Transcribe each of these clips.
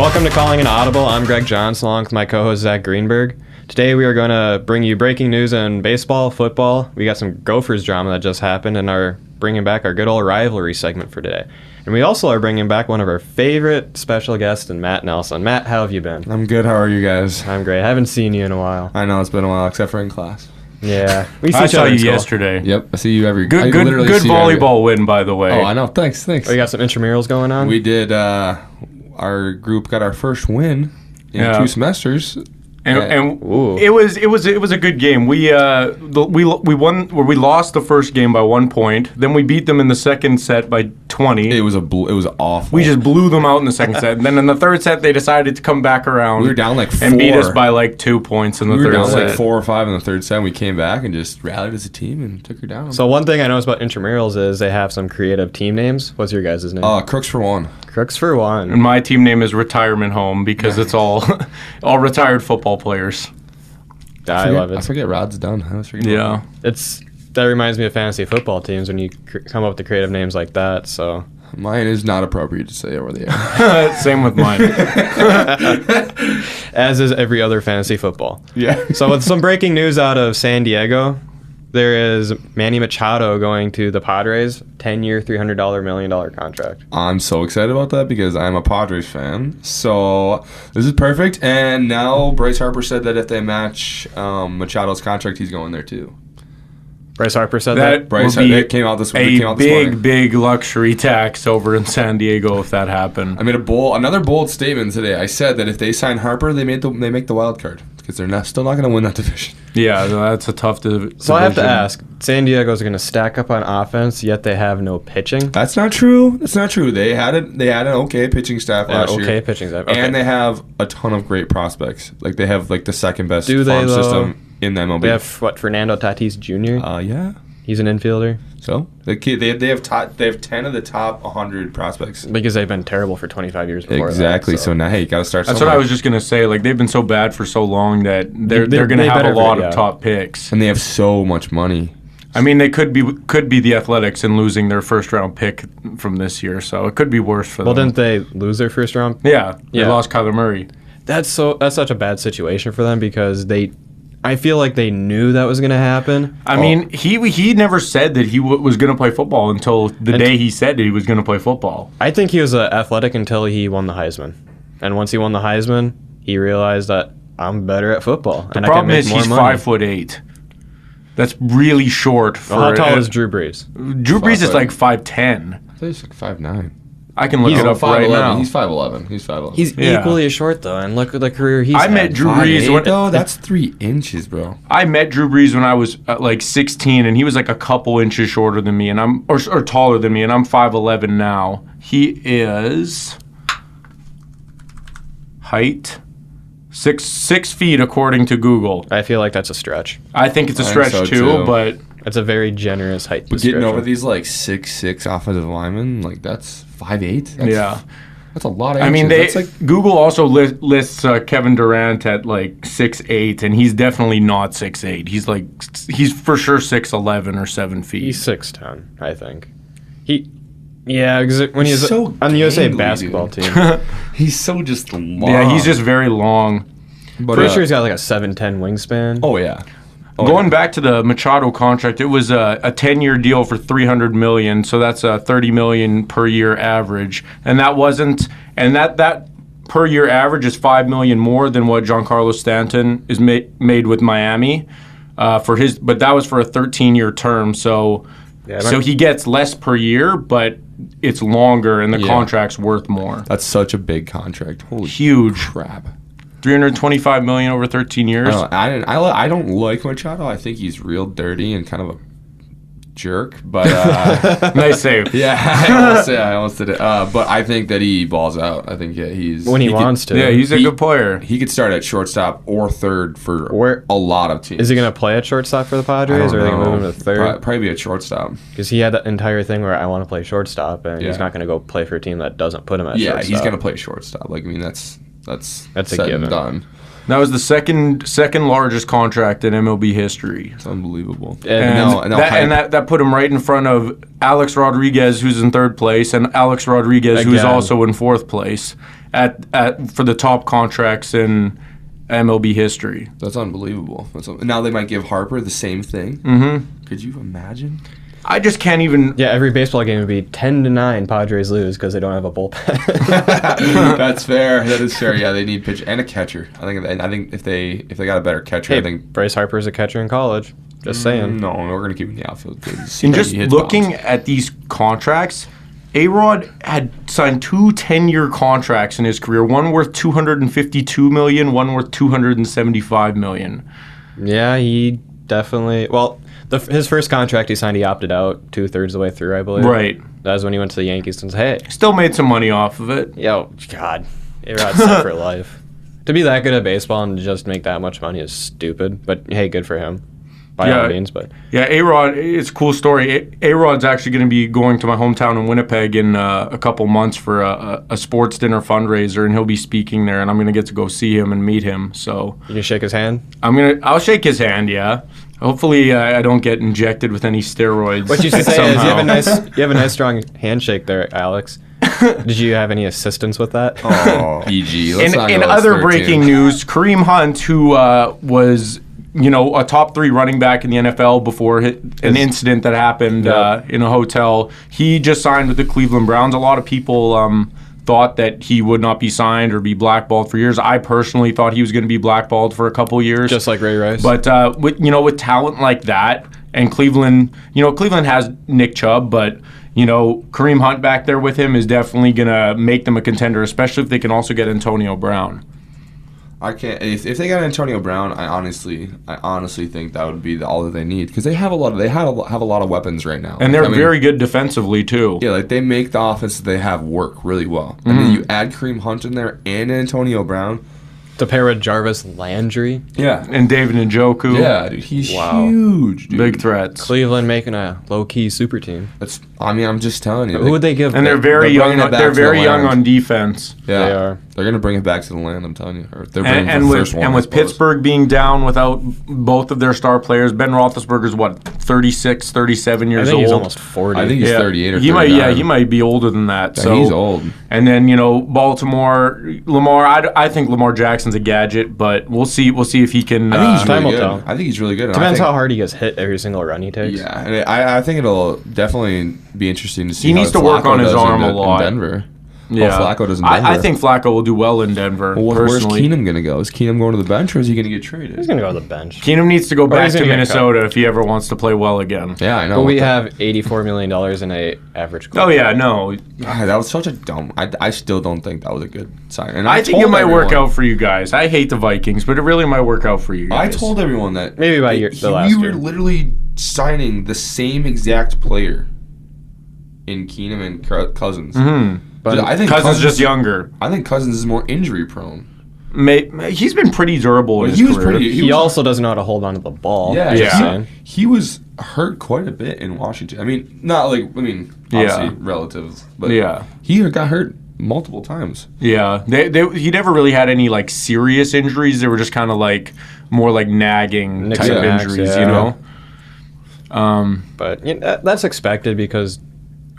Welcome to Calling an Audible. I'm Greg Johnson along with my co-host Zach Greenberg. Today we are going to bring you breaking news in baseball, football. We got some Gophers drama that just happened and are bringing back our good old rivalry segment for today. And we also are bringing back one of our favorite special guests, Matt Nelson. Matt, how have you been? I'm good. How are you guys? I'm great. I haven't seen you in a while. I know it's been a while, except for in class. Yeah, I saw you yesterday. Yep, I see you every. Good volleyball win, by the way. Oh, I know. Thanks. Oh, you got some intramurals going on? We did. Our group got our first win in 2 semesters. And it was a good game. We won, or we lost the first game by 1 point. Then we beat them in the second set by 20. It was awful. We just blew them out in the second set. And then in the third set, they decided to come back around. We were down like 4. And beat us by like 2 points in the third set. We were down like 4 or 5 in the third set. And we came back and just rallied as a team and took her down. So one thing I noticed about intramurals is they have some creative team names. What's your guys' name? Crooks for One. Crooks for One. And my team name is Retirement Home because it's all retired football players. I love it. I forget Rod's done. I was forgetting. Yeah. That reminds me of fantasy football teams when you come up with the creative names like that. So mine is not appropriate to say over the air. Same with mine. As is every other fantasy football. Yeah. So with some breaking news out of San Diego, there is Manny Machado going to the Padres, 10-year, $300 million contract. I'm so excited about that because I'm a Padres fan. So this is perfect. And now Bryce Harper said that if they match Machado's contract, he's going there too. Bryce Harper said that? Bryce Harper came out this morning. Big luxury tax over in San Diego if that happened. I made another bold statement today. I said that if they sign Harper, they make the wild card because they're still not going to win that division. Yeah, that's a tough division. So I have to ask, San Diego's going to stack up on offense, yet they have no pitching? That's not true. They had an okay pitching staff last year. Okay pitching staff. Okay. And they have a ton of great prospects. Like they have like the second best farm system in the MLB. They have Fernando Tatis Jr.? Yeah. He's an infielder. So they have 10 of the top 100 prospects because they've been terrible for 25 years before. Exactly. So now, hey, you got to start. That's what I was just gonna say. Like they've been so bad for so long that they're gonna have a lot of top picks, and they have so much money. I mean, they could be the Athletics and losing their first round pick from this year, so it could be worse for them. Well, didn't they lose their first round? Yeah, they lost Kyler Murray. That's such a bad situation for them because I feel like they knew that was going to happen. I mean, he never said that he was going to play football until the day he said that he was going to play football. I think he was athletic until he won the Heisman. And once he won the Heisman, he realized that I'm better at football. The problem is he's 5'8". That's really short. How tall is Drew Brees? Drew Brees is like 5'10". I thought he's like 5'9". I can look it up right now. He's 5'11". He's equally as short, though, and look at the career he's had. I met Drew Brees. That's 3 inches, bro. I met Drew Brees when I was like 16, and he was like a couple inches shorter than me, and or taller than me, and I'm 5'11" now. He is height 6 feet according to Google. I feel like that's a stretch. I think it's a stretch too, but it's a very generous height. But getting over these like 6'6" offensive linemen, like that's 5'8". That's a lot of inches. I mean, Google also lists Kevin Durant at like 6'8", and he's definitely not 6'8". He's for sure 6'11" or 7 feet. He's 6'10", I think. Because when he's so on the USA basketball team, he's so just long. Yeah, he's just very long. But pretty sure he's got like a 7'10" wingspan. Oh yeah. Going back to the Machado contract, it was a 10-year deal for $300 million, so that's a $30 million per year average, and that per year average is $5 million more than what Giancarlo Stanton is made with Miami but that was for a 13-year term, so he gets less per year, but it's longer and the contract's worth more. That's such a big contract. Holy huge crap. $325 million over 13 years. I don't like Machado. I think he's real dirty and kind of a jerk. But nice save. Yeah, I almost did it. But I think that he balls out. I think he's when he wants to. Yeah, he's a good player. He could start at shortstop or third for a lot of teams. Is he going to play at shortstop for the Padres, or are they going to move him to third? Probably be at shortstop. Because he had that entire thing where I want to play shortstop, and he's not going to go play for a team that doesn't put him at shortstop. Yeah, he's going to play shortstop. Like, I mean, that's a given. And done. That was the second largest contract in MLB history. It's unbelievable. And that put him right in front of Alex Rodriguez, who's in third place, and Alex Rodriguez, who's also in fourth place. for the top contracts in MLB history. That's unbelievable. Now they might give Harper the same thing. Mm-hmm. Could you imagine? I just can't even. Yeah, every baseball game would be 10-9. Padres lose because they don't have a bullpen. That's fair. That is fair. Yeah, they need pitch and a catcher. I think if they got a better catcher, I think Bryce Harper's a catcher in college. Just saying. No, we're gonna keep him in the outfield. And just looking at these contracts, A-Rod had signed 2 10-year contracts in his career. One worth $252 million, one worth $275 million. Yeah, he definitely. Well, his first contract he signed, he opted out 2/3 of the way through, I believe. Right. That was when he went to the Yankees and said, "Hey, still made some money off of it." yo, God, A-Rod's set for life." To be that good at baseball and just make that much money is stupid. But hey, good for him. By all means, but yeah, A-Rod, it's a cool story. A-Rod's actually going to be going to my hometown in Winnipeg in a couple months for a sports dinner fundraiser, and he'll be speaking there, and I'm going to get to go see him and meet him. So you can shake his hand. I'll shake his hand. Yeah. Hopefully, I don't get injected with any steroids. What you should say is you have a nice strong handshake there, Alex. Did you have any assistance with that? Oh, PG. In other breaking news, Kareem Hunt, who was a top 3 running back in the NFL before an incident that happened in a hotel, he just signed with the Cleveland Browns. A lot of people thought that he would not be signed or be blackballed for years. I personally thought he was going to be blackballed for a couple years, just like Ray Rice. But with talent like that, and Cleveland, Cleveland has Nick Chubb, but Kareem Hunt back there with him is definitely going to make them a contender, especially if they can also get Antonio Brown. I can't. If they got Antonio Brown, I honestly think that would be all that they need, because they have a lot of weapons right now, and they're very good defensively too. Yeah, like they make the offense that they have work really well, and then you add Kareem Hunt in there and Antonio Brown to pair with Jarvis Landry. Yeah, and David Njoku. Yeah, dude, he's huge. Dude. Big threats. Cleveland making a low-key super team. I'm just telling you. Who would they give? And they're very young. They're very young on defense. Yeah, they are. They're gonna bring it back to the land. I'm telling you. Or they're with Pittsburgh being down without both of their star players, Ben Roethlisberger's 36, 37 years old. I think he's almost 40. I think he's 38 or 39. He might be older than that. Yeah, so he's old. And then Baltimore, Lamar. I think Lamar Jackson's a gadget, but we'll see if he can. I think he's time really will good. tell. I think he's really good. Depends how hard he gets hit every single run he takes. Yeah, and I think it'll definitely be interesting to see. He needs to work on his arm a lot. In Denver. Yeah, Flacco does in Denver. I think Flacco will do well in Denver. Well, where's personally. Keenum going to go? Is Keenum going to the bench, or is he going to get traded? He's going to go to the bench. Keenum needs to go back to get Minnesota if he ever wants to play well again. Yeah, I know. But we have $84 million in a average goal. Oh, yeah, no. That was such a dumb... I still don't think that was a good sign. And I think it might work out for you guys. I hate the Vikings, but it really might work out for you guys. I told everyone that... Maybe by the last we year. were literally signing the same exact player in Keenum and Cousins. Mm-hmm. But I think Cousins is just younger. I think Cousins is more injury prone. He's been pretty durable in his career. He also doesn't know how to hold on to the ball. Yeah. He was hurt quite a bit in Washington. I mean, obviously relative, but he got hurt multiple times. Yeah, he never really had any serious injuries. They were just kind of more nagging type injuries, But that's expected because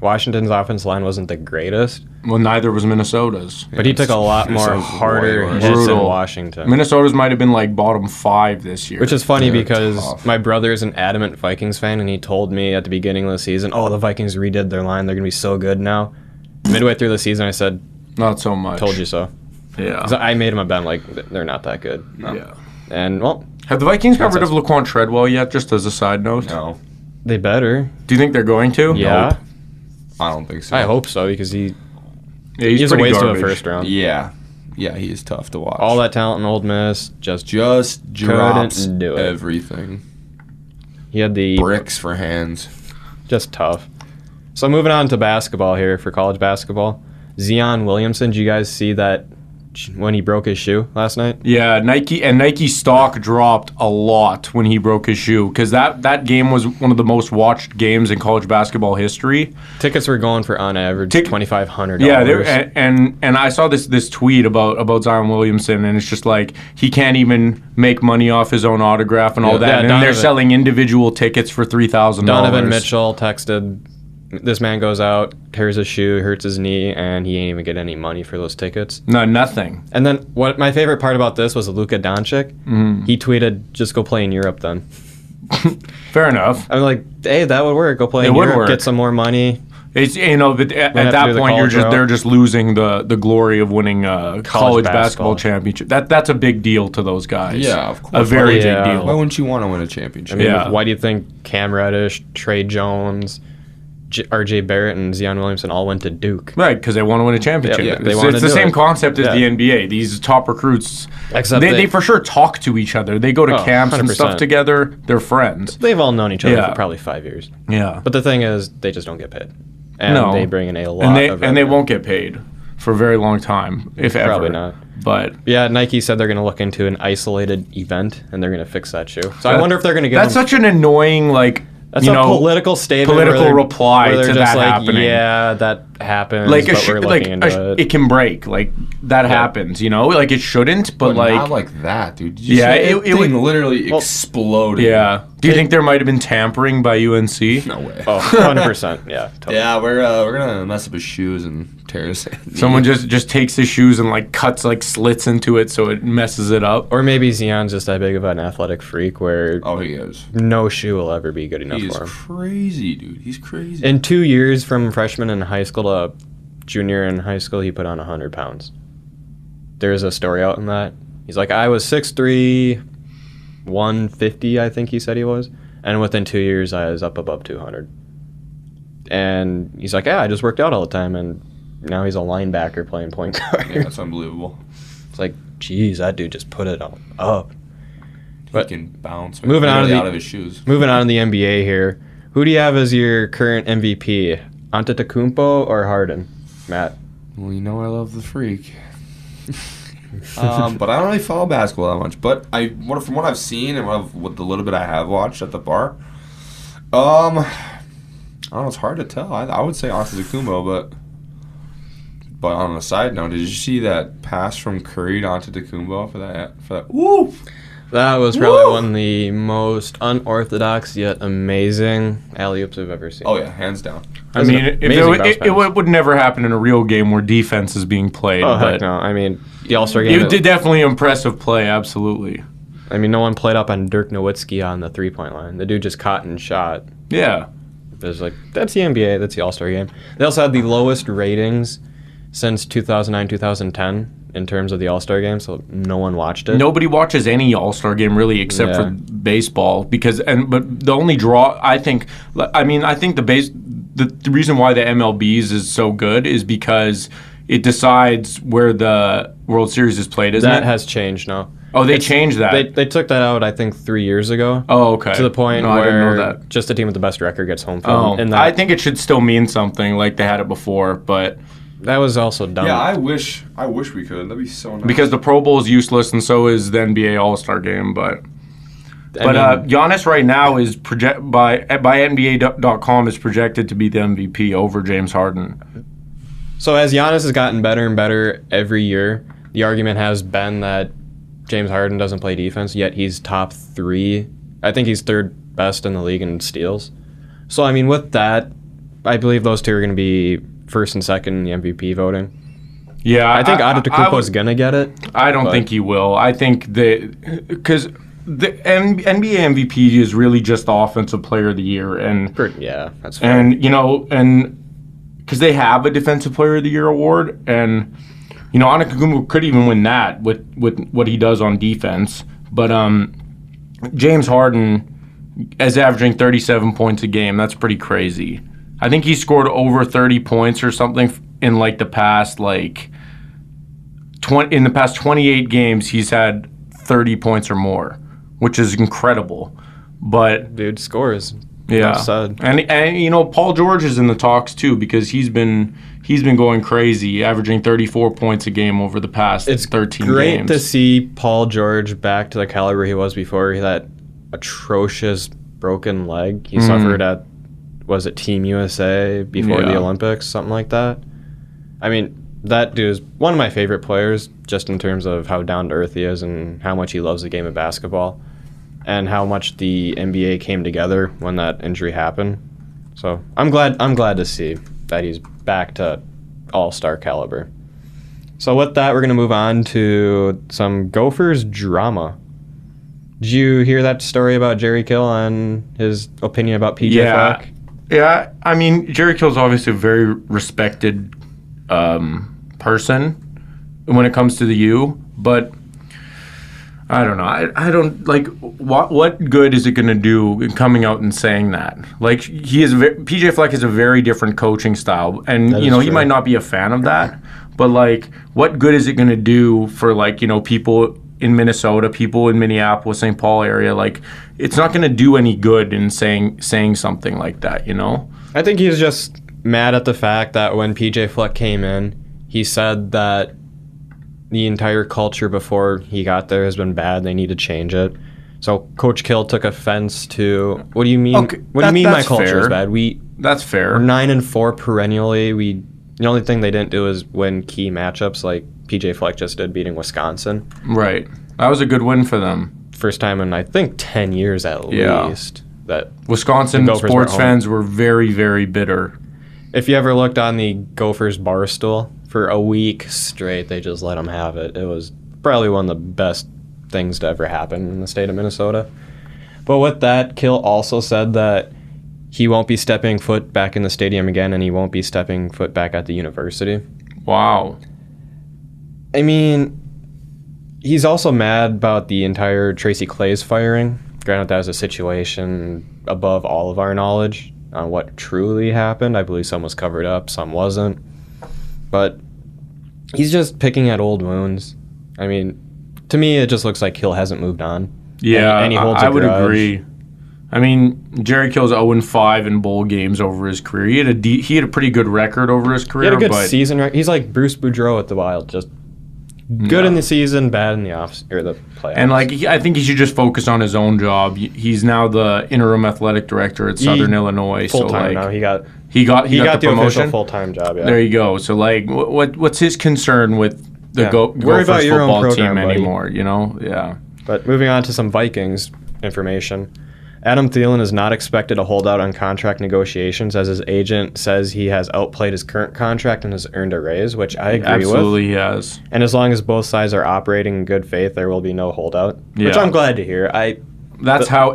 Washington's offensive line wasn't the greatest. Well, neither was Minnesota's. But he took a lot more harder hits in Washington. Minnesota's might have been bottom 5 this year. Which is funny because my brother is an adamant Vikings fan, and he told me at the beginning of the season, the Vikings redid their line. They're going to be so good now. Midway through the season, I said, not so much. Told you so. Yeah. So I made him a bet, they're not that good. No. Yeah. And, have the Vikings got rid of Laquan Treadwell yet, just as a side note? No. They better. Do you think they're going to? Yeah. Nope. I don't think so. I hope so, because he's a waste to a first round. Yeah. Yeah, he is tough to watch. All that talent in Old Miss just drops do it. Everything. He had the bricks for hands. Just tough. So moving on to basketball here for college basketball. Zion Williamson, did you guys see that when he broke his shoe last night? Yeah, Nike stock dropped a lot when he broke his shoe because that game was one of the most watched games in college basketball history. Tickets were going for on average $2,500. Yeah, and I saw this tweet about Zion Williamson, and it's just he can't even make money off his own autograph and all that, and they're selling individual tickets for $3,000. Donovan Mitchell texted this man goes out, tears his shoe, hurts his knee, and he ain't even get any money for those tickets. No, nothing. And then what my favorite part about this was Luka Doncic. He tweeted, "Just go play in Europe then." Fair enough. I'm like, hey, that would work. Go play in Europe, get some more money. It's but at that point they're just losing the glory of winning college basketball championship. That's a big deal to those guys. Yeah, of course. A very big deal. Why wouldn't you want to win a championship? I mean, why do you think Cam Reddish, Trey Jones, R.J. Barrett, and Zion Williamson all went to Duke? Right, because they want to win a championship. Yeah, it's the same concept as the NBA. These top recruits, they for sure talk to each other. They go to camps 100%. And stuff together. They're friends. They've all known each other for probably 5 years. Yeah. But the thing is, they just don't get paid. And they bring in a lot of and they won't get paid for a very long time, if ever. Probably not. But yeah, Nike said they're going to look into an isolated event, and they're going to fix that shoe. So I wonder if they're going to get That's such an annoying, that's a political statement. Political reply to that happening. Yeah, that happens. Like it. It can break. Like that happens. Like it shouldn't. But like not like that, dude. It would literally exploded. Yeah. Do you think there might have been tampering by UNC? No way. Oh, 100%. Yeah. Totally. Yeah, we're gonna mess up his shoes and tear his. Someone just takes his shoes and cuts slits into it so it messes it up. Or maybe Zion's just that big of an athletic freak where he is. No shoe will ever be good enough for him. He's crazy, dude. He's crazy. In 2 years from freshman in high school to junior in high school, he put on 100 pounds. There's a story out in that. He's like, I was 6'3", 150, I think he said he was. And within 2 years, I was up above 200. And he's like, I just worked out all the time. And now he's a linebacker playing point guard. Yeah, that's unbelievable. It's like, geez, that dude just put it all up. But he can bounce moving on out of his shoes. Moving on to the NBA here. Who do you have as your current MVP? Antetokounmpo or Harden? Matt? Well, you know I love the freak. But I don't really follow basketball that much. But from what I've seen and what the little bit I have watched at the bar, I don't know. It's hard to tell. I would say Antetokounmpo, but on a side note, did you see that pass from Curry to Antetokounmpo for that? Woo! That was probably one of the most unorthodox yet amazing alley-oops I've ever seen. Oh yeah, hands down. I mean, it would never happen in a real game where defense is being played. Oh, heck no. I mean, the All-Star game... It did definitely impressive play, absolutely. I mean, no one played up on Dirk Nowitzki on the three-point line. The dude just caught and shot. Yeah. It was that's the NBA, that's the All-Star game. They also had the lowest ratings since 2009, 2010 in terms of the All-Star game, so no one watched it. Nobody watches any All-Star game really except for baseball but the only draw I think the reason why the MLB's is so good is because it decides where the World Series is played, isn't it? That has changed now. Oh, they changed that. They took that out, I think, 3 years ago. Oh, okay. To the point I didn't know where that. just the team with the best record gets home field. Oh, I think it should still mean something like they had it before, but that was also dumb. Yeah, I wish we could. That'd be so nice. Because the Pro Bowl is useless, and so is the NBA All-Star game. But Giannis right now is by NBA.com is projected to be the MVP over James Harden. So as Giannis has gotten better and better every year, the argument has been that James Harden doesn't play defense, yet he's top 3. I think he's 3rd best in the league in steals. So, I mean, with that, I believe those two are going to be 1st and 2nd in the MVP voting. Yeah, I think Antetokounmpo is going to get it. I don't think he will. I think because the NBA MVP is really just the Offensive Player of the Year, and yeah, that's fair. And because they have a Defensive Player of the Year award, and Antetokounmpo could even win that with what he does on defense. But James Harden is averaging 37 points a game. That's pretty crazy. I think he scored over 30 points or something in the past 28 games. He's had 30 points or more, which is incredible. But dude scores. Yeah, and Paul George is in the talks too because he's been going crazy, averaging 34 points a game over the past 13 games. It's great to see Paul George back to the caliber he was before that atrocious broken leg he suffered at. Was it Team USA before the Olympics, something like that? I mean, that dude is one of my favorite players just in terms of how down-to-earth he is and how much he loves the game of basketball and how much the NBA came together when that injury happened. So I'm glad to see that he's back to all-star caliber. So with that, we're going to move on to some Gophers drama. Did you hear that story about Jerry Kill and his opinion about PJ Fleck? Yeah, I mean, Jerry Kill's obviously a very respected person when it comes to the U, but I don't know. I don't like what good is it going to do in coming out and saying that? Like PJ Fleck is a very different coaching style, and he might not be a fan of that, but like, what good is it going to do for people in Minnesota, people in Minneapolis, St. Paul area? Like, it's not going to do any good in saying something like that. I think he's just mad at the fact that when PJ Fleck came in, he said that the entire culture before he got there has been bad. They need to change it. So Coach Kill took offense to, what do you mean? Okay, what do you mean my culture fair. is bad? That's fair. We're 9-4 perennially. The only thing they didn't do is win key matchups like PJ Fleck just did, beating Wisconsin. Right. That was a good win for them. First time in, I think, 10 years at least. That Wisconsin sports fans were very, very bitter. If you ever looked on the Gophers barstool, for a week straight, they just let them have it. It was probably one of the best things to ever happen in the state of Minnesota. But with that, Kill also said that he won't be stepping foot back in the stadium again, and he won't be stepping foot back at the university. Wow. I mean, he's also mad about the entire Tracy Claeys firing. Granted, that was a situation above all of our knowledge on what truly happened. I believe some was covered up, some wasn't. But he's just picking at old wounds. I mean, to me, it just looks like Kill hasn't moved on. Yeah, and he holds I a would grudge. agree. I mean, Jerry Kill's 0-5 in bowl games over his career. He had a pretty good record over his career. He had a good season. Right? He's like Bruce Boudreau at the Wild, just good in the season, bad in the the playoffs. And I think he should just focus on his own job. He's now the interim athletic director at Southern Illinois. Full time now. He got the promotion. Official full-time job. Yeah. There you go. So what's his concern with the Gophers about your own football program, team buddy. anymore? Yeah. But moving on to some Vikings information. Adam Thielen is not expected to hold out on contract negotiations, as his agent says he has outplayed his current contract and has earned a raise, which I agree with. Absolutely, he has. And as long as both sides are operating in good faith, there will be no holdout, which Yeah. I'm glad to hear. That's how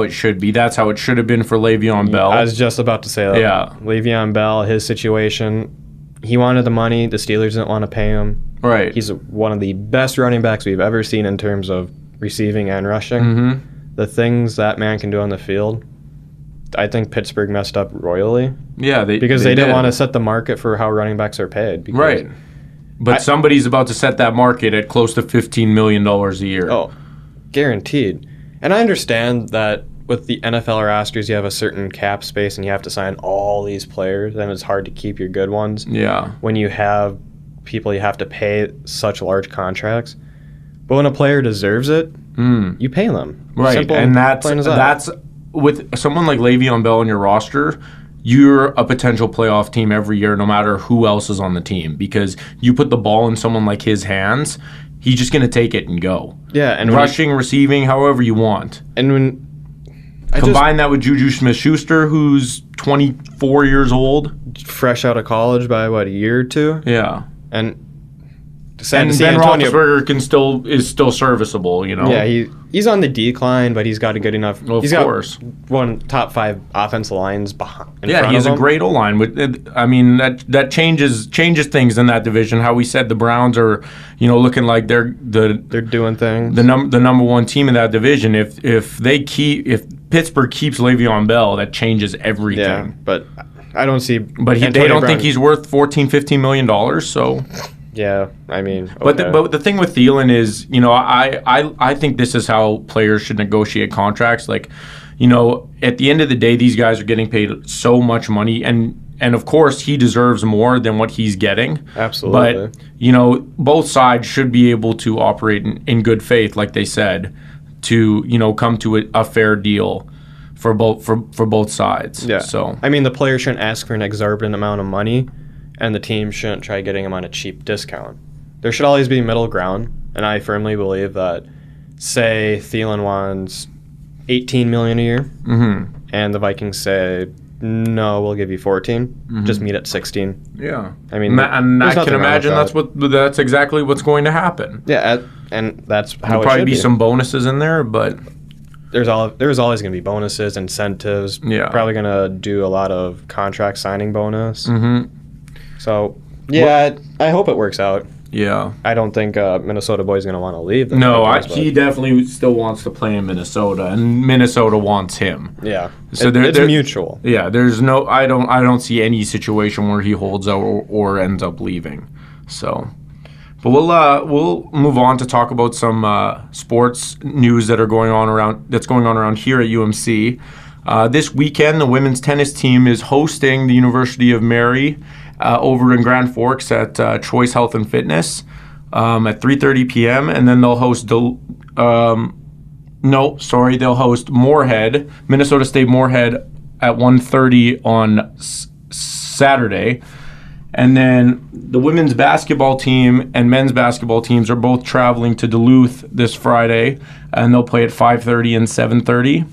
it should be. That's how it should have been for Le'Veon Bell. I was just about to say that. Yeah. Le'Veon Bell, his situation, he wanted the money. The Steelers didn't want to pay him. Right. He's one of the best running backs we've ever seen in terms of receiving and rushing. Mm-hmm. The things that man can do on the field, I think Pittsburgh messed up royally. Yeah, because they didn't want to set the market for how running backs are paid. Right. But somebody's about to set that market at close to $15 million a year. Oh, guaranteed. And I understand that with the NFL rosters, you have a certain cap space and you have to sign all these players, and it's hard to keep your good ones. Yeah. When you have people you have to pay such large contracts. But when a player deserves it, you pay them. Right. Simple, and that's that. with someone like Le'Veon Bell on your roster, you're a potential playoff team every year, no matter who else is on the team, because you put the ball in someone like his hands, he's just going to take it and go. Yeah, and rushing, receiving, however you want. And when combine that with Juju Smith-Schuster, who's 24 years old, fresh out of college by a year or two. Yeah, and Ben Roethlisberger is still serviceable. Yeah, he's on the decline, but he's got a good enough. Well, he's course. got one top 5 offensive lines behind. Yeah, he has a great O-line. I mean, that changes things in that division. How we said the Browns are, looking like they're doing things. The number one team in that division. If Pittsburgh keeps Le'Veon Bell, that changes everything. Yeah, but I don't see. But they don't think he's worth $14-15 million. So. Yeah, I mean, okay. But the thing with Thielen is, I think this is how players should negotiate contracts. Like, at the end of the day, these guys are getting paid so much money, and of course he deserves more than what he's getting. Absolutely. But both sides should be able to operate in good faith, like they said, to come to a fair deal for both sides. Yeah. So I mean, the player shouldn't ask for an exorbitant amount of money, and the team shouldn't try getting him on a cheap discount. There should always be middle ground, and I firmly believe that, say Thielen wants $18 million a year, and the Vikings say no, we'll give you 14. Just meet at 16. Yeah. I mean, and there's I can nothing wrong imagine with that's exactly what's going to happen. Yeah, and that's how There'll it probably should be some bonuses in there, but there's always going to be bonuses, incentives. Yeah. Probably going to do a lot of contract signing bonus. So, I hope it works out. yeah. I don't think Minnesota boy's going to want to leave. No, he definitely still wants to play in Minnesota, and Minnesota wants him. Yeah. So it's mutual. Yeah, there's no. I don't see any situation where he holds out or ends up leaving. So, but we'll move on to talk about some sports news that's going on around here at UMC. This weekend, the women's tennis team is hosting the University of Mary over in Grand Forks at Choice Health and Fitness at 3:30 p.m. And then they'll host they'll host Moorhead, Minnesota State Moorhead at 1:30 on Saturday. And then the women's basketball team and men's basketball teams are both traveling to Duluth this Friday, and they'll play at 5:30 and 7:30.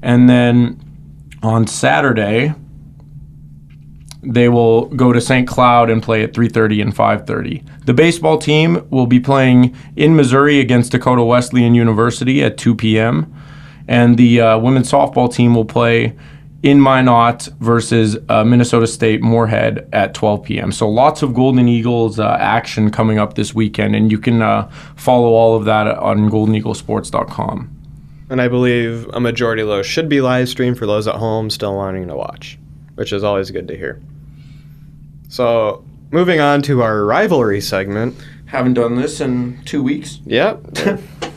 And then on Saturday, they will go to St. Cloud and play at 3:30 and 5:30. The baseball team will be playing in Missouri against Dakota Wesleyan University at 2 p.m. And the women's softball team will play in Minot versus Minnesota State Moorhead at 12 p.m. So lots of Golden Eagles action coming up this weekend, and you can follow all of that on goldeneaglesports.com. And I believe a majority of those should be live streamed for those at home still wanting to watch, which is always good to hear. So, moving on to our rivalry segment. Haven't done this in 2 weeks. Yep.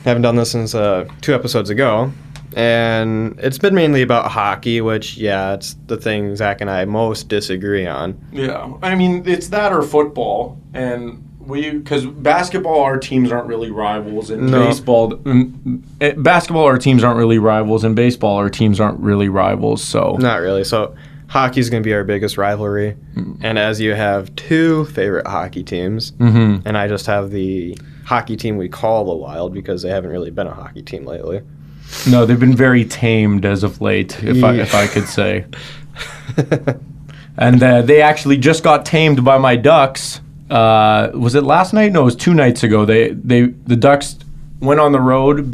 Haven't done this since 2 episodes ago. And it's been mainly about hockey, which, it's the thing Zach and I most disagree on. Yeah. I mean, it's that or football. And because basketball, our teams aren't really rivals. And basketball, our teams aren't really rivals. And baseball, our teams aren't really rivals. So not really. So hockey's going to be our biggest rivalry. And as you have two favorite hockey teams, and I just have the hockey team we call the Wild because they haven't really been a hockey team lately. No, they've been very tamed as of late, if I could say. And they actually just got tamed by my Ducks. Was it last night? No, it was 2 nights ago. The Ducks went on the road,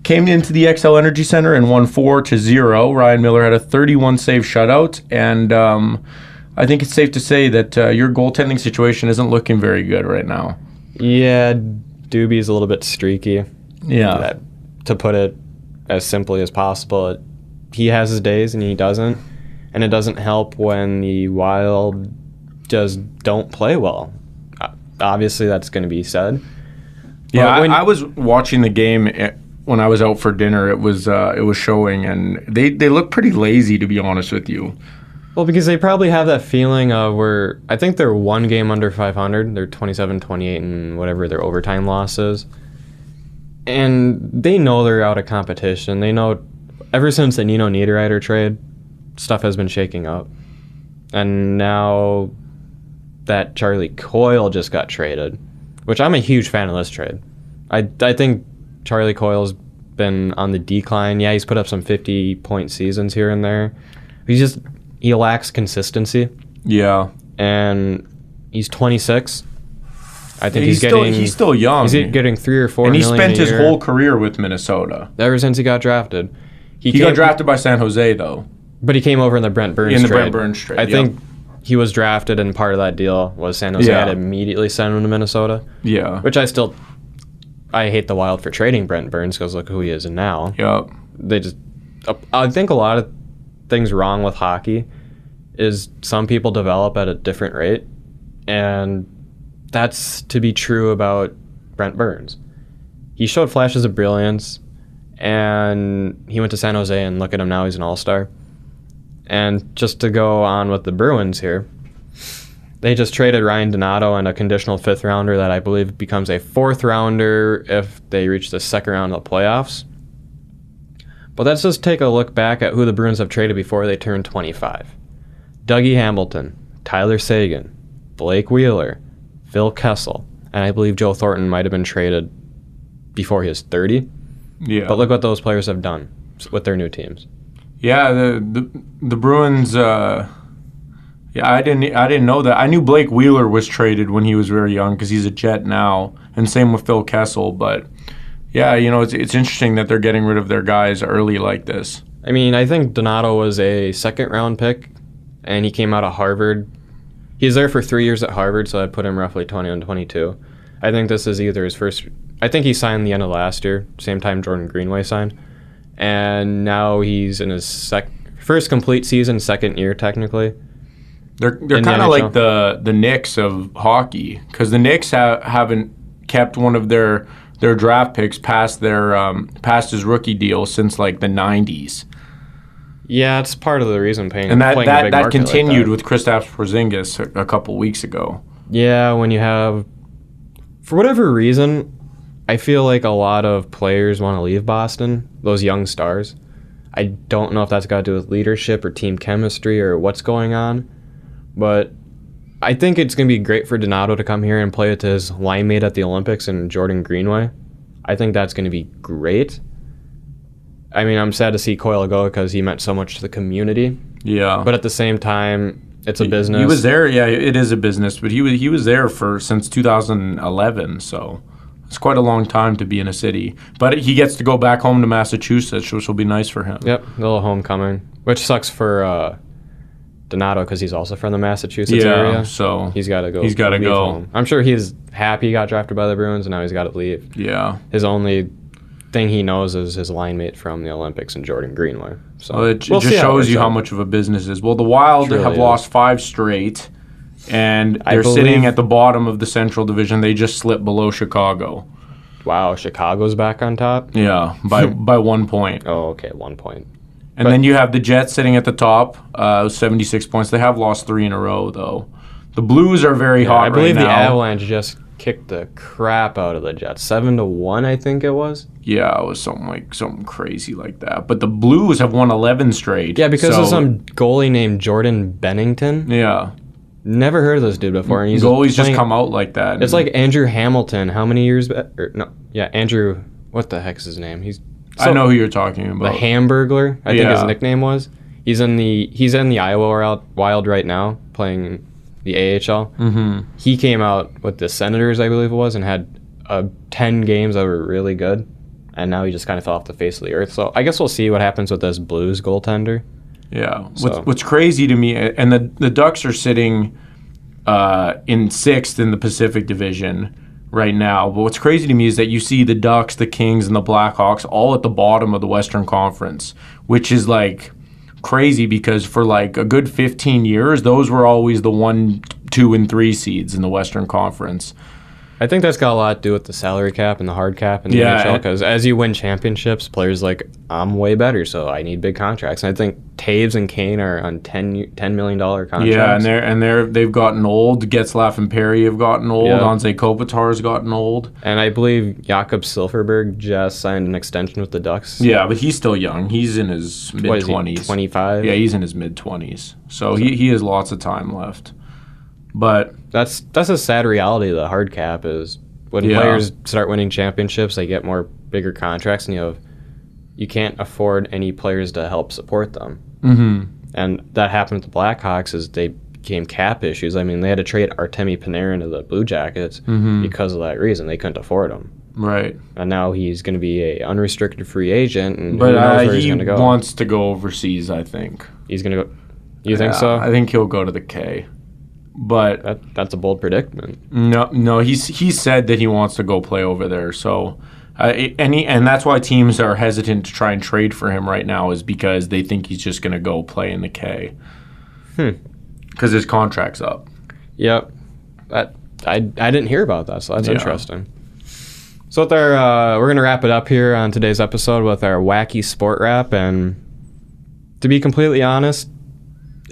came into the XL Energy Center and won 4-0. Ryan Miller had a 31 save shutout, and I think it's safe to say that your goaltending situation isn't looking very good right now. Yeah, Doobie's a little bit streaky. Yeah. To put it as simply as possible, he has his days and he doesn't, and it doesn't help when the Wild just don't play well. Obviously, that's going to be said. Yeah, I was watching the game when I was out for dinner. It was showing, and they look pretty lazy, to be honest with you. Well, because they probably have that feeling of I think they're 1 game under 500. They're 27-28 and whatever their overtime loss is. And they know they're out of competition. They know ever since the Nino Niederreiter trade, stuff has been shaking up. And now that Charlie Coyle just got traded, which I'm a huge fan of this trade. I think Charlie Coyle's been on the decline. Yeah, he's put up some 50-point seasons here and there. He lacks consistency. Yeah. And he's 26. I think he's still young. He's getting 3 or 4 and he million spent a his year. whole career with Minnesota. Ever since he got drafted. He got drafted by San Jose, though. But he came over in the Brent Burns trade. Brent Burns trade, I think he was drafted, and part of that deal was San Jose had immediately sent him to Minnesota. Yeah. Which I hate the Wild for trading Brent Burns because look who he is now. Yeah. I think a lot of things wrong with hockey is some people develop at a different rate, and that's to be true about Brent Burns. He showed flashes of brilliance, and he went to San Jose, and look at him now, he's an all-star. And just to go on with the Bruins here, they just traded Ryan Donato and a conditional 5th rounder that I believe becomes a 4th rounder if they reach the 2nd round of the playoffs. But let's just take a look back at who the Bruins have traded before they turned 25. Dougie Hamilton, Tyler Seguin, Blake Wheeler, Phil Kessel, and I believe Joe Thornton might have been traded before he was 30. Yeah. But look what those players have done with their new teams. Yeah, the Bruins. Yeah, I didn't know that. I knew Blake Wheeler was traded when he was very young because he's a Jet now, and same with Phil Kessel. But yeah, it's interesting that they're getting rid of their guys early like this. I mean, I think Donato was a second-round pick, and he came out of Harvard. He was there for 3 years at Harvard, so I'd put him roughly 21, 22. I think this is either his first... I think he signed the end of last year, same time Jordan Greenway signed. And now he's in his first complete season, second year technically. They're kind of like the Knicks of hockey, because the Knicks haven't kept one of their draft picks past his rookie deal since like the 90s. Yeah, it's part of the reason playing. And playing a big that market continued like that. with Kristaps Porzingis a couple weeks ago. Yeah, when you have, for whatever reason, I feel like a lot of players want to leave Boston, those young stars. I don't know if that's got to do with leadership or team chemistry or what's going on, but I think it's going to be great for Donato to come here and play with his line mate at the Olympics and Jordan Greenway. I think that's going to be great. I mean, I'm sad to see Coyle go because he meant so much to the community. Yeah. But at the same time, it's a business. He was there, yeah, it is a business, but he was there since 2011, so it's quite a long time to be in a city. But he gets to go back home to Massachusetts, which will be nice for him. Yep, a little homecoming, which sucks for Donato because he's also from the Massachusetts area. So he's got to go. He's got to go. Home. I'm sure he's happy he got drafted by the Bruins, and now he's got to leave. Yeah. His only thing he knows is his line mate from the Olympics and Jordan Greenway. So well, it just shows you how much of a business it is. Well, the Wild have lost 5 straight, and they're sitting at the bottom of the Central Division. They just slipped below Chicago. Wow, Chicago's back on top? Yeah, by 1 point. Oh, okay, 1 point. And then you have the Jets sitting at the top, 76 points. They have lost 3 in a row, though. The Blues are very hot right now. I believe the Avalanche just kicked the crap out of the Jets. 7-1, I think it was. Yeah, it was something crazy like that. But the Blues have won 11 straight. Yeah, because of some goalie named Jordan Bennington. Yeah. Never heard of this dude before. And goalies just come out like that. It's like Andrew Hamilton. How many years? Andrew. What the heck's his name? I know who you're talking about. The Hamburglar, I think his nickname was. He's in the Iowa Wild right now, playing the AHL. Mm-hmm. He came out with the Senators, I believe it was, and had 10 games that were really good. And now he just kind of fell off the face of the earth. So I guess we'll see what happens with this Blues goaltender. Yeah. So. What's crazy to me, and the Ducks are sitting in 6th in the Pacific Division right now. But what's crazy to me is that you see the Ducks, the Kings, and the Blackhawks all at the bottom of the Western Conference, which is like crazy because for like a good 15 years, those were always the 1, 2, and 3 seeds in the Western Conference. I think that's got a lot to do with the salary cap and the hard cap in the NHL, because as you win championships, players like, I'm way better, so I need big contracts. And I think Taves and Kane are on $10 million contracts. Yeah, and they've gotten old. Getzlaf and Perry have gotten old. Yep. Anze Kopitar's gotten old. And I believe Jakob Silfverberg just signed an extension with the Ducks. Yeah, but he's still young. He's in his mid-20s. 25? Yeah, he's in his mid-20s. So he has lots of time left. But that's a sad reality of the hard cap is when players start winning championships, they get bigger contracts, and you can't afford any players to help support them. Mm-hmm. And that happened with the Blackhawks as they became cap issues. I mean, they had to trade Artemi Panarin to the Blue Jackets because of that reason. They couldn't afford him. Right. And now he's going to be a unrestricted free agent, and who knows where he's going to go. He wants to go overseas, I think. He's going to go. You think so? I think he'll go to the K. But that's a bold predicament. No, he said that he wants to go play over there. So, and that's why teams are hesitant to try and trade for him right now, is because they think he's just going to go play in the K. Because his contract's up. Yep, I didn't hear about that, so that's interesting. So with our, we're going to wrap it up here on today's episode with our wacky sport wrap, and to be completely honest,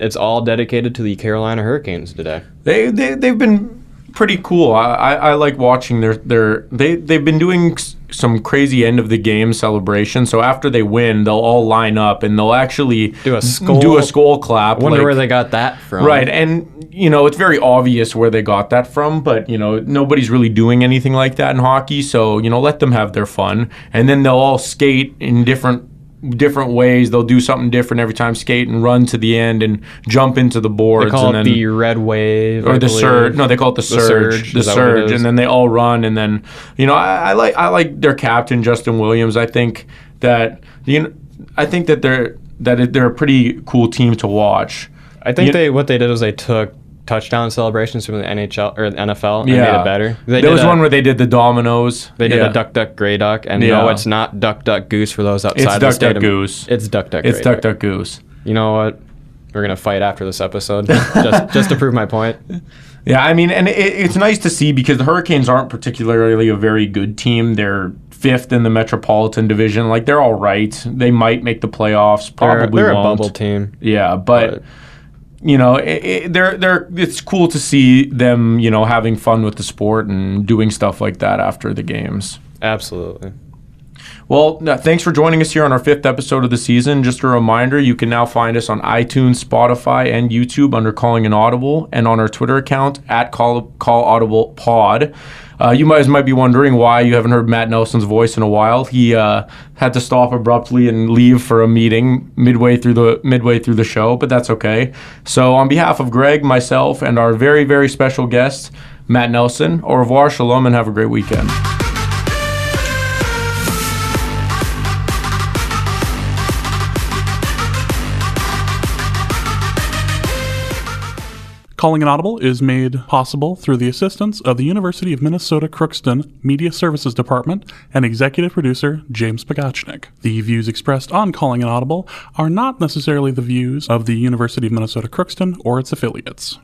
it's all dedicated to the Carolina Hurricanes today. They've been pretty cool. I like watching they've been doing some crazy end of the game celebration. So after they win, they'll all line up and they'll actually do a skull clap. I wonder where they got that from. Right, and it's very obvious where they got that from, but nobody's really doing anything like that in hockey. So let them have their fun, and then they'll all skate in different different ways. They'll do something different every time, skate and run to the end and jump into the boards. They call and it then, the red wave. or I the believe. surge. No, they call it the surge. The Is that what it surge. is? And then they all run. And then, I like their captain, Justin Williams. I think that, they're a pretty cool team to watch. I think what they did was they took touchdown celebrations from the NHL or the NFL and made it better. There was one where they did the dominoes. They did a duck, duck, gray duck, and no, it's not duck, duck, goose for those outside It's the duck, state duck, goose. It's duck, duck, It's gray duck, duck, goose. You know what? We're gonna fight after this episode just to prove my point. Yeah, I mean, and it's nice to see because the Hurricanes aren't particularly a very good team. They're 5th in the Metropolitan Division. Like, they're all right. They might make the playoffs. Probably they're won't. a bubble team. Yeah, but it's cool to see them, having fun with the sport and doing stuff like that after the games. Absolutely. Well, thanks for joining us here on our 5th episode of the season. Just a reminder, you can now find us on iTunes, Spotify, and YouTube under Calling an Audible, and on our Twitter account at Call Audible Pod. You might be wondering why you haven't heard Matt Nelson's voice in a while. He had to stop abruptly and leave for a meeting midway through the show, but that's okay. So on behalf of Greg, myself, and our very, very special guest, Matt Nelson, au revoir, shalom, and have a great weekend. Calling an Audible is made possible through the assistance of the University of Minnesota Crookston Media Services Department and executive producer James Pagachnik. The views expressed on Calling an Audible are not necessarily the views of the University of Minnesota Crookston or its affiliates.